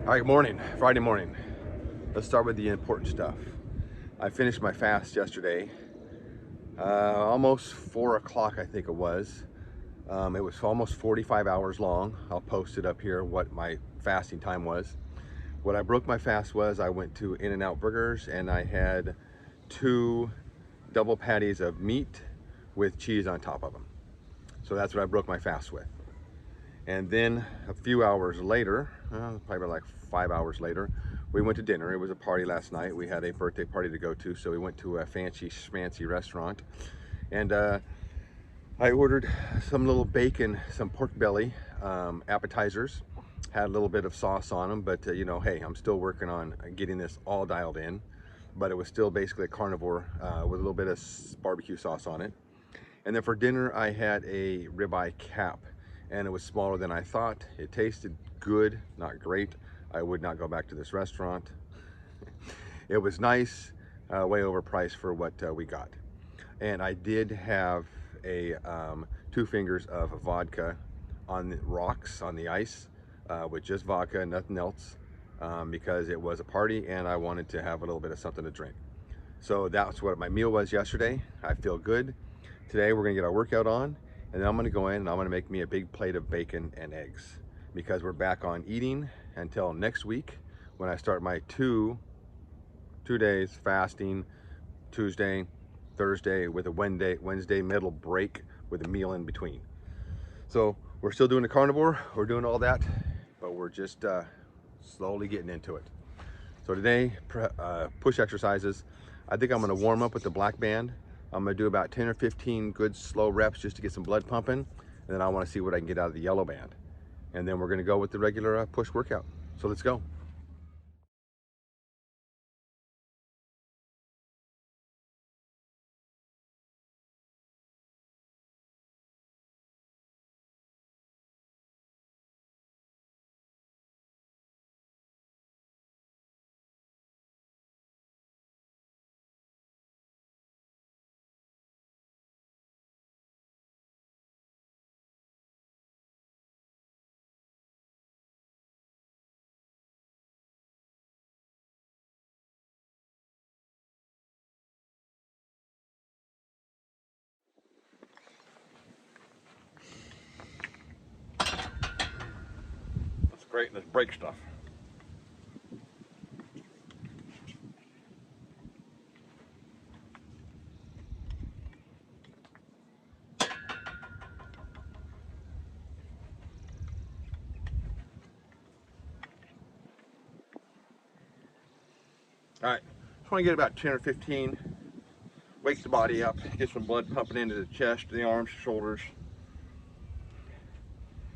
All right, morning, Friday morning. Let's start with the important stuff. I finished my fast yesterday, almost 4 o'clock, I think it was. It was almost 45 hours long. I'll post it up here what my fasting time was. What I broke my fast was I went to In-N-Out Burgers and I had 2 double patties of meat with cheese on top of them. So that's what I broke my fast with. And then a few hours later, probably like 5 hours later, we went to dinner. It was a party last night. We had a birthday party to go to, so we went to a fancy schmancy restaurant. And I ordered some little bacon, some pork belly appetizers. Had a little bit of sauce on them, but you know, hey, I'm still working on getting this all dialed in. But it was still basically a carnivore with a little bit of barbecue sauce on it. And then for dinner, I had a ribeye cap, and it was smaller than I thought. It tasted good, not great. I would not go back to this restaurant. It was nice, way overpriced for what we got. And I did have a 2 fingers of vodka on the rocks, on the ice, with just vodka, nothing else, because it was a party and I wanted to have a little bit of something to drink. So that's what my meal was yesterday. I feel good. Today we're gonna get our workout on, and then I'm gonna go in and I'm gonna make me a big plate of bacon and eggs, because we're back on eating until next week when I start my two days fasting, Tuesday, Thursday, with a Wednesday middle break with a meal in between. So we're still doing the carnivore, we're doing all that, but we're just slowly getting into it. So today, push exercises. I think I'm gonna warm up with the black band. I'm gonna do about 10 or 15 good slow reps just to get some blood pumping. And then I wanna see what I can get out of the yellow band. And then we're gonna go with the regular push workout. So let's go. That's great, let's break stuff. All right, just wanna get about 10 or 15. Wake the body up, get some blood pumping into the chest, the arms, shoulders.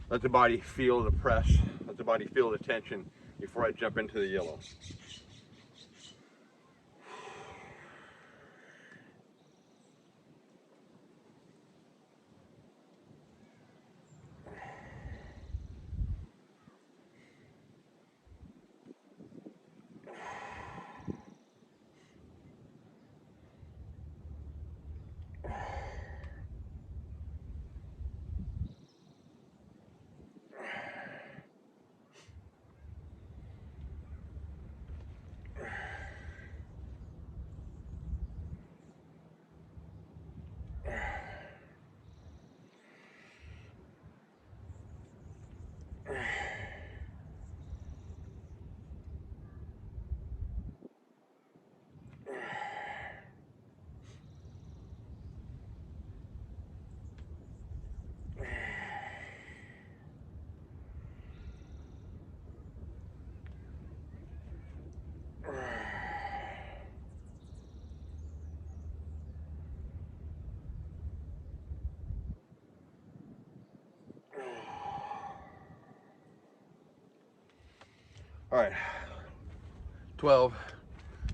Let the body feel the press, let the body feel the tension before I jump into the yellow. All right, 12,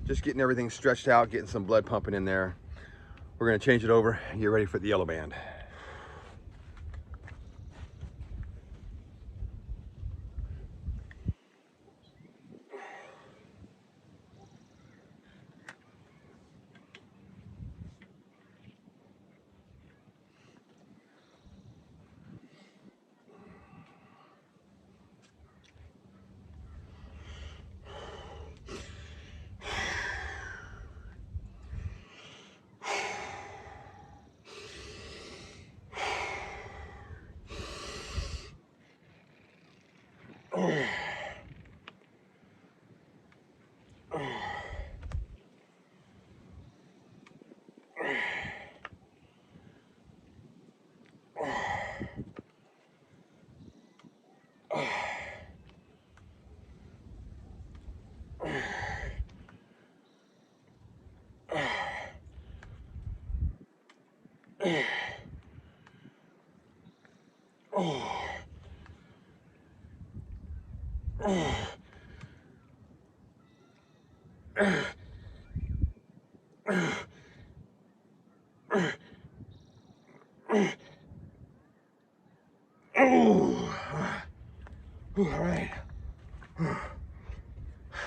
just getting everything stretched out, getting some blood pumping in there. We're gonna change it over and get ready for the yellow band. All right.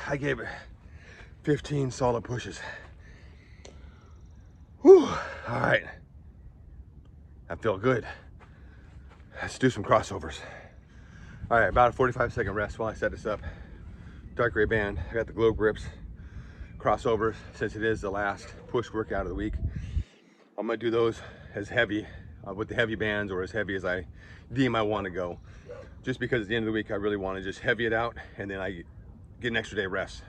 I gave it 15 solid pushes. Whew. All right. I feel good. Let's do some crossovers. All right, about a 45-second rest while I set this up. Dark gray band. I got the glow grips, crossovers. Since it is the last push workout of the week, I'm gonna do those as heavy with the heavy bands, or as heavy as I deem I want to go. Just because at the end of the week, I really want to just heavy it out, and then I get an extra day rest.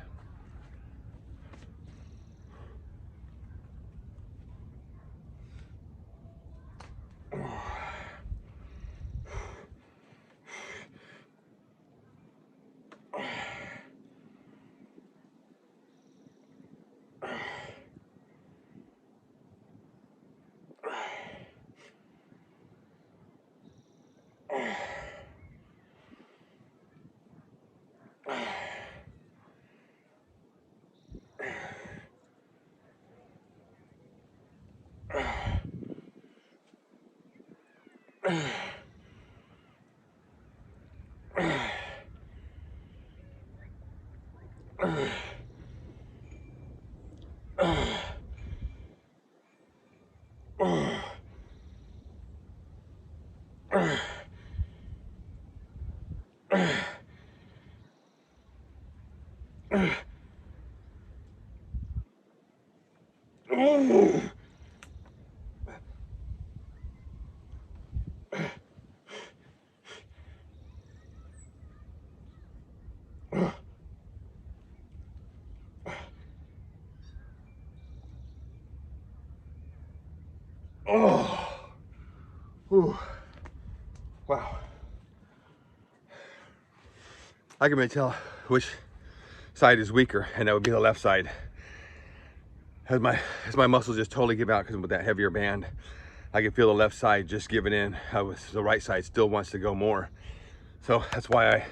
Oh, whew. Wow. I can really tell which side is weaker, and that would be the left side. As my muscles just totally give out, because with that heavier band, I can feel the left side just giving in. The right side still wants to go more. So that's why I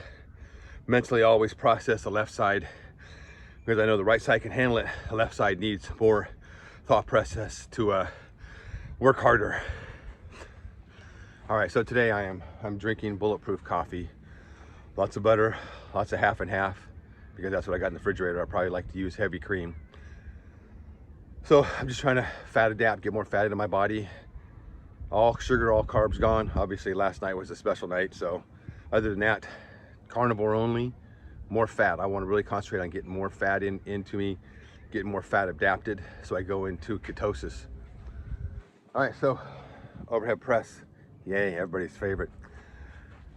mentally always process the left side, because I know the right side can handle it. The left side needs more thought process to work harder. All right, so today I'm drinking bulletproof coffee. Lots of butter, lots of half and half, because that's what I got in the refrigerator. I probably like to use heavy cream. So I'm just trying to fat adapt, get more fat into my body. All sugar, all carbs gone. Obviously last night was a special night, so other than that, carnivore only, more fat. I want to really concentrate on getting more fat into me, getting more fat adapted, so I go into ketosis. All right, so overhead press. Yay, everybody's favorite.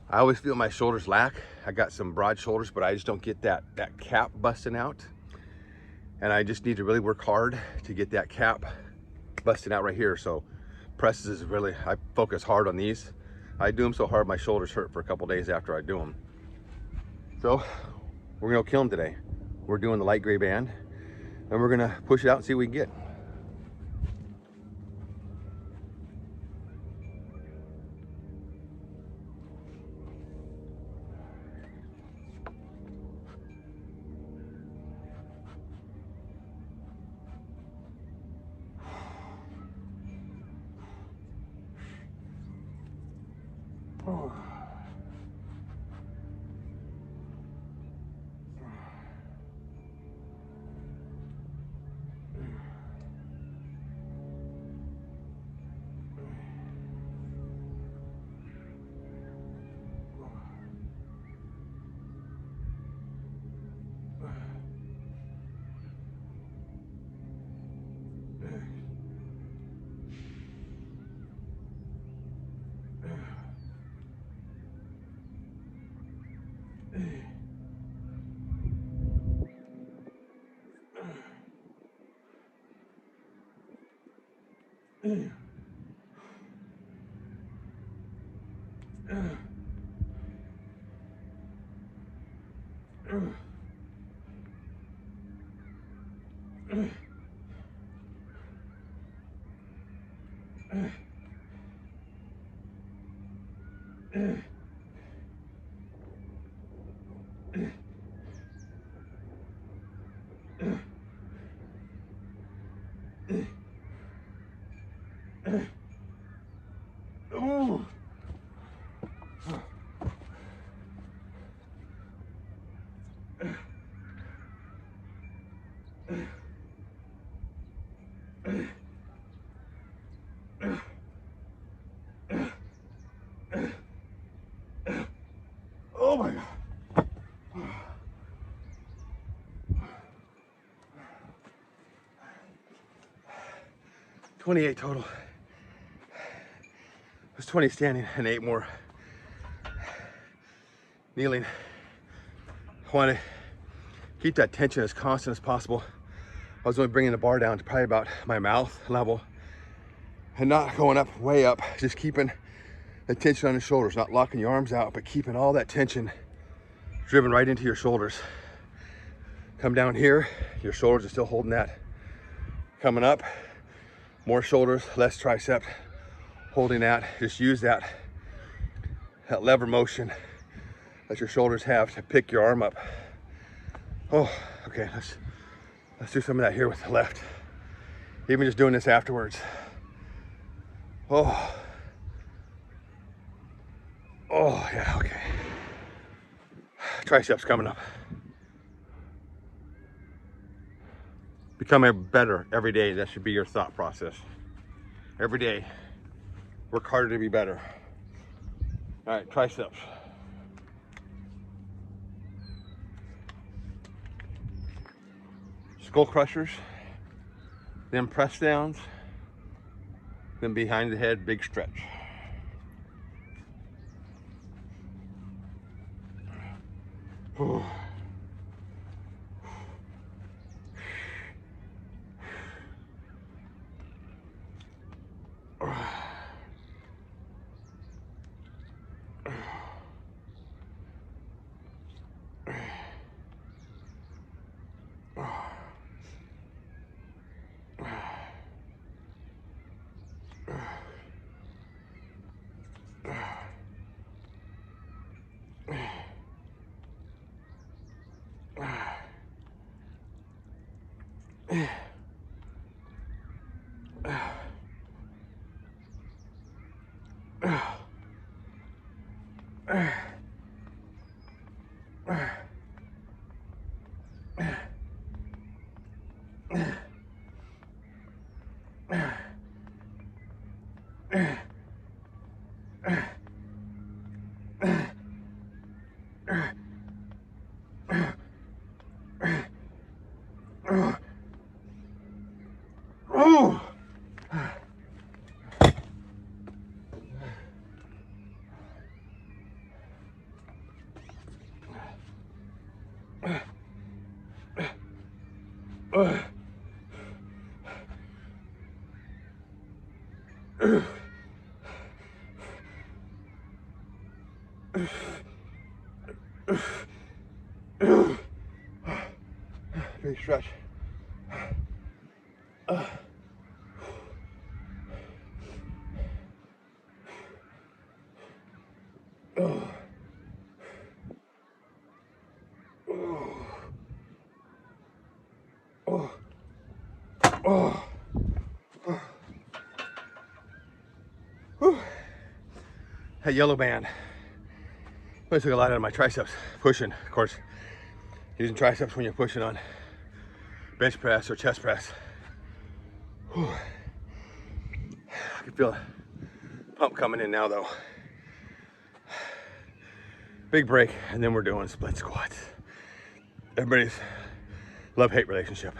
I always feel my shoulders lack. I got some broad shoulders, but I just don't get that cap busting out. And I just need to really work hard to get that cap busting out right here. So presses is really, I focus hard on these. I do them so hard my shoulders hurt for a couple days after I do them. So we're gonna kill them today. We're doing the light gray band, and we're gonna push it out and see what we can get. Ooh. Oh my God. 28 total. There's 20 standing and 8 more kneeling. I want to keep that tension as constant as possible. I was only bringing the bar down to probably about my mouth level and not going up, way up, just keeping the tension on your shoulders, not locking your arms out, but keeping all that tension driven right into your shoulders. Come down here, your shoulders are still holding that. Coming up, more shoulders, less tricep, holding that. Just use that lever motion that your shoulders have to pick your arm up. Oh, okay, let's do some of that here with the left. Even just doing this afterwards. Oh, oh yeah, okay. Triceps coming up. Becoming better every day. That should be your thought process. Every day, work harder to be better. All right, triceps. Skull crushers, then press downs, then behind the head, big stretch. Ooh. Big stretch. That yellow band really took a lot out of my triceps. Pushing, of course, using triceps when you're pushing on bench press or chest press. Whew. I can feel a pump coming in now though. Big break, and then we're doing split squats. Everybody's love-hate relationship.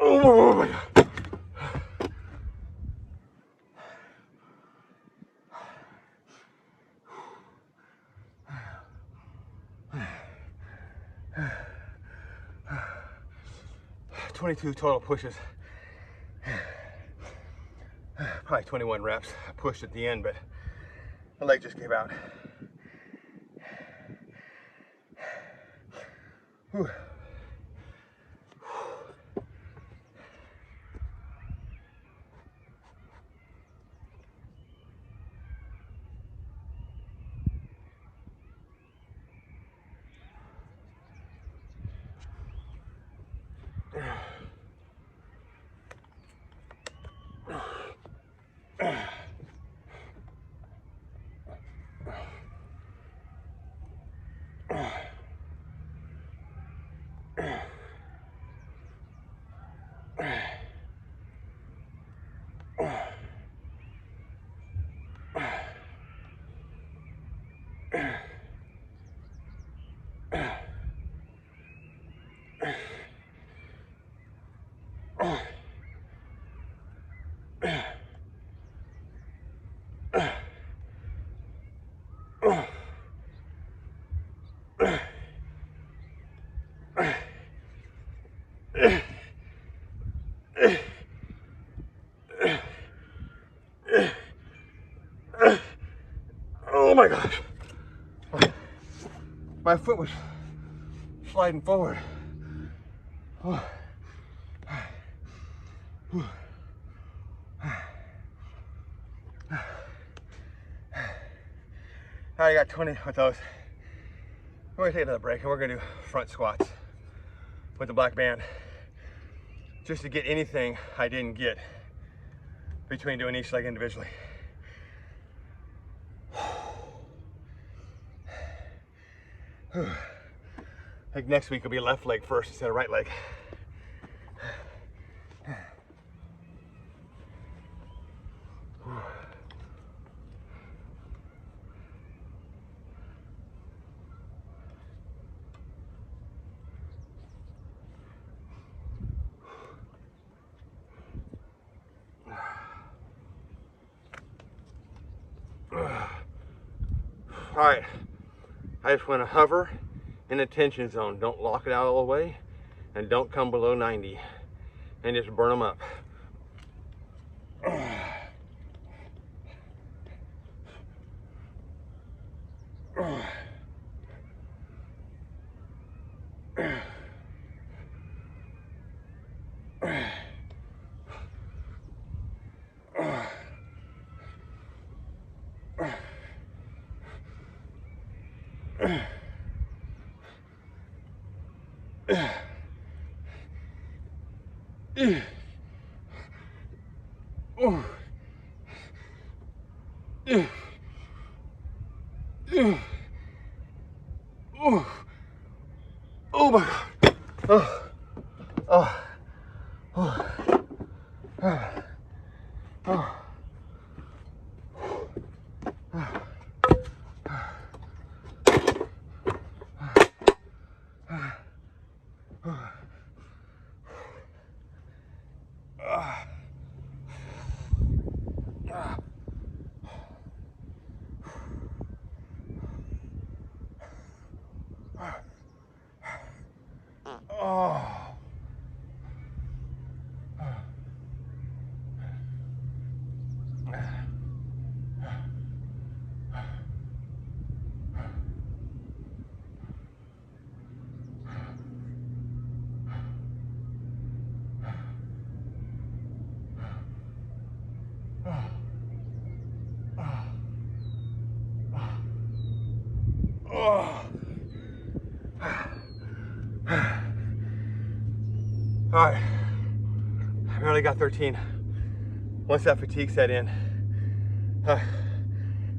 Oh my God. 22 total pushes. Probably 21 reps. I pushed at the end, but my leg just gave out. Whew. Oh my gosh. My foot was sliding forward. Oh. I got 20 with those. We're gonna take another break and we're gonna do front squats with the black band, just to get anything I didn't get between doing each leg individually. I think next week will be left leg first instead of right leg. All right, I just want to hover in the tension zone. Don't lock it out all the way, and don't come below 90, and just burn them up. Oh my God. Oh. Oh. Oh. Oh. Oh. All right, I barely got 13. Once that fatigue set in, I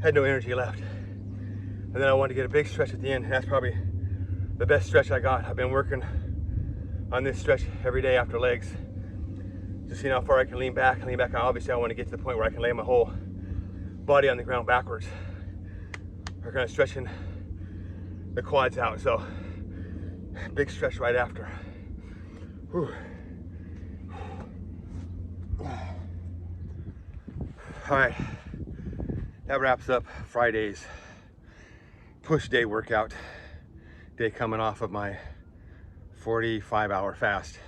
had no energy left. And then I wanted to get a big stretch at the end. That's probably the best stretch I got. I've been working on this stretch every day after legs, just seeing how far I can lean back. Obviously, I want to get to the point where I can lay my whole body on the ground backwards. We're kind of stretching the quads out, so big stretch right after. Whew. All right, that wraps up Friday's push day workout day, coming off of my 45-hour fast.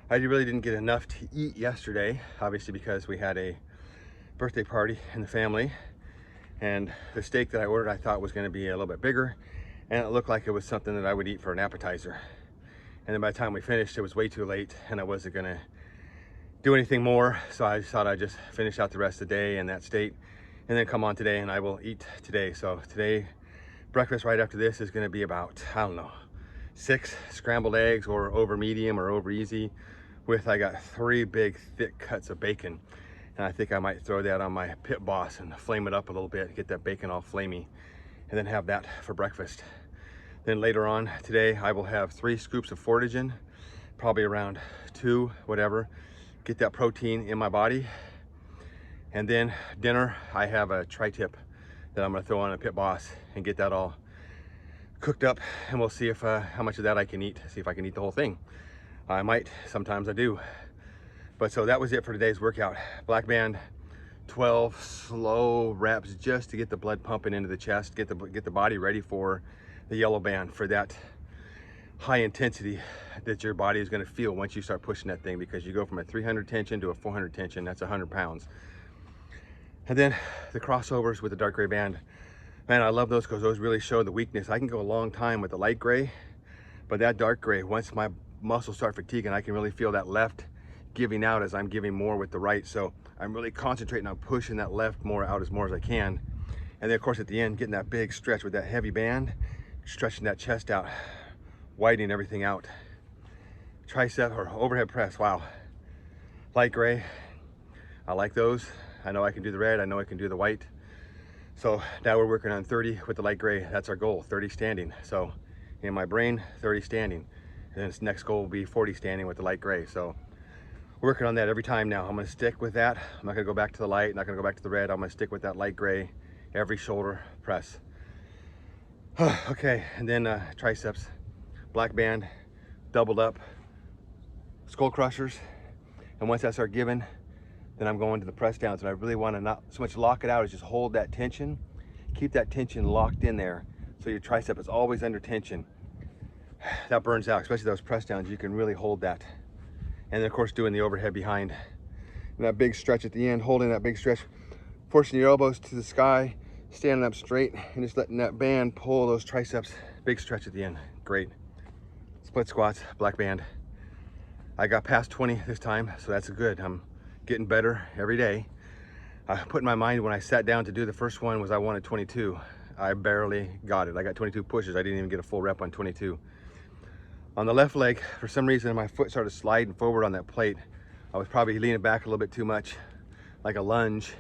I really didn't get enough to eat yesterday, obviously because we had a birthday party in the family, and the steak that I ordered I thought was going to be a little bit bigger, and it looked like it was something that I would eat for an appetizer. And then by the time we finished, it was way too late and I wasn't going to do anything more, so I just thought I'd just finish out the rest of the day in that state and then come on today and I will eat today. So today, breakfast right after this is going to be about, I don't know, 6 scrambled eggs or over medium or over easy with, I got 3 big thick cuts of bacon, and I think I might throw that on my Pit Boss and flame it up a little bit, get that bacon all flamey, and then have that for breakfast. Then later on today I will have 3 scoops of Fortigen, probably around 2, whatever, get that protein in my body. And then dinner, I have a tri-tip that I'm going to throw on a Pit Boss and get that all cooked up, and we'll see if how much of that I can eat, see if I can eat the whole thing. I might, sometimes I do. But so that was it for today's workout. Black band, 12 slow reps just to get the blood pumping into the chest, get the body ready for the yellow band, for that high intensity that your body is going to feel once you start pushing that thing, because you go from a 300 tension to a 400 tension, that's 100 pounds. And then the crossovers with the dark gray band, man, I love those because those really show the weakness. I can go a long time with the light gray, but that dark gray, once my muscles start fatiguing, I can really feel that left giving out as I'm giving more with the right. So I'm really concentrating on pushing that left more out as I can. And then of course at the end, getting that big stretch with that heavy band, stretching that chest out, widening everything out. Tricep or overhead press, wow. Light gray, I like those. I know I can do the red, I know I can do the white. So now we're working on 30 with the light gray. That's our goal, 30 standing. So in my brain, 30 standing. And then this next goal will be 40 standing with the light gray. So we're working on that every time now. I'm gonna stick with that. I'm not gonna go back to the light, not gonna go back to the red. I'm gonna stick with that light gray every shoulder press. Okay, and then triceps, black band, doubled up, skull crushers. And once I start giving, then I'm going to the press downs, and I really want to not so much lock it out as just hold that tension, keep that tension locked in there, so your tricep is always under tension. That burns out, especially those press downs. You can really hold that. And then of course doing the overhead behind, and that big stretch at the end, holding that big stretch, forcing your elbows to the sky, standing up straight, and just letting that band pull those triceps. Big stretch at the end, great. Split squats, black band. I got past 20 this time, so that's good. I'm getting better every day. I put in my mind when I sat down to do the first one was I wanted 22. I barely got it. I got 22 pushes. I didn't even get a full rep on 22. On the left leg, for some reason, my foot started sliding forward on that plate. I was probably leaning back a little bit too much, like a lunge.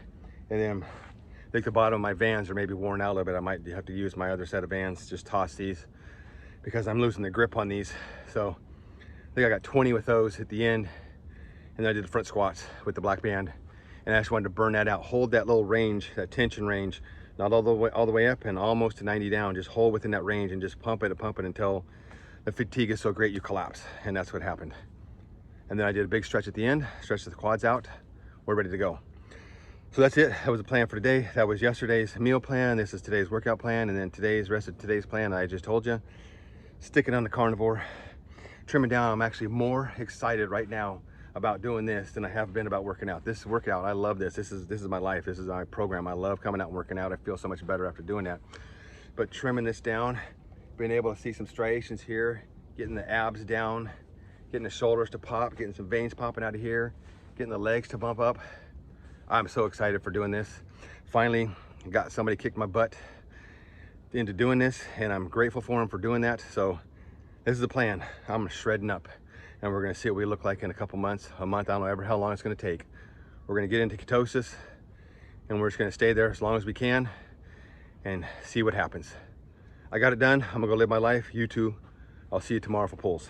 And then I think the bottom of my Vans are maybe worn out a little bit. I might have to use my other set of Vans, just toss these because I'm losing the grip on these. So I think I got 20 with those at the end. And then I did the front squats with the black band, and I just wanted to burn that out, hold that little range, that tension range, not all the way up and almost to 90 down, just hold within that range and just pump it until the fatigue is so great you collapse. And that's what happened. And then I did a big stretch at the end, stretched the quads out. We're ready to go. So that's it. That was the plan for today. That was yesterday's meal plan. This is today's workout plan, and then rest of today's plan I just told you. Sticking on the carnivore, trimming down. I'm actually more excited right now about doing this than I have been about working out. This workout, I love this. This is my life. This is my program. I love coming out and working out. I feel so much better after doing that. But trimming this down, being able to see some striations here, getting the abs down, getting the shoulders to pop, getting some veins popping out of here, getting the legs to bump up. I'm so excited for doing this. Finally got somebody kicked my butt into doing this, and I'm grateful for him for doing that. So this is the plan. I'm shredding up, and we're gonna see what we look like in a couple months, a month, I don't know ever how long it's gonna take. We're gonna get into ketosis, and we're just gonna stay there as long as we can and see what happens. I got it done. I'm gonna go live my life. You too. I'll see you tomorrow for pulls.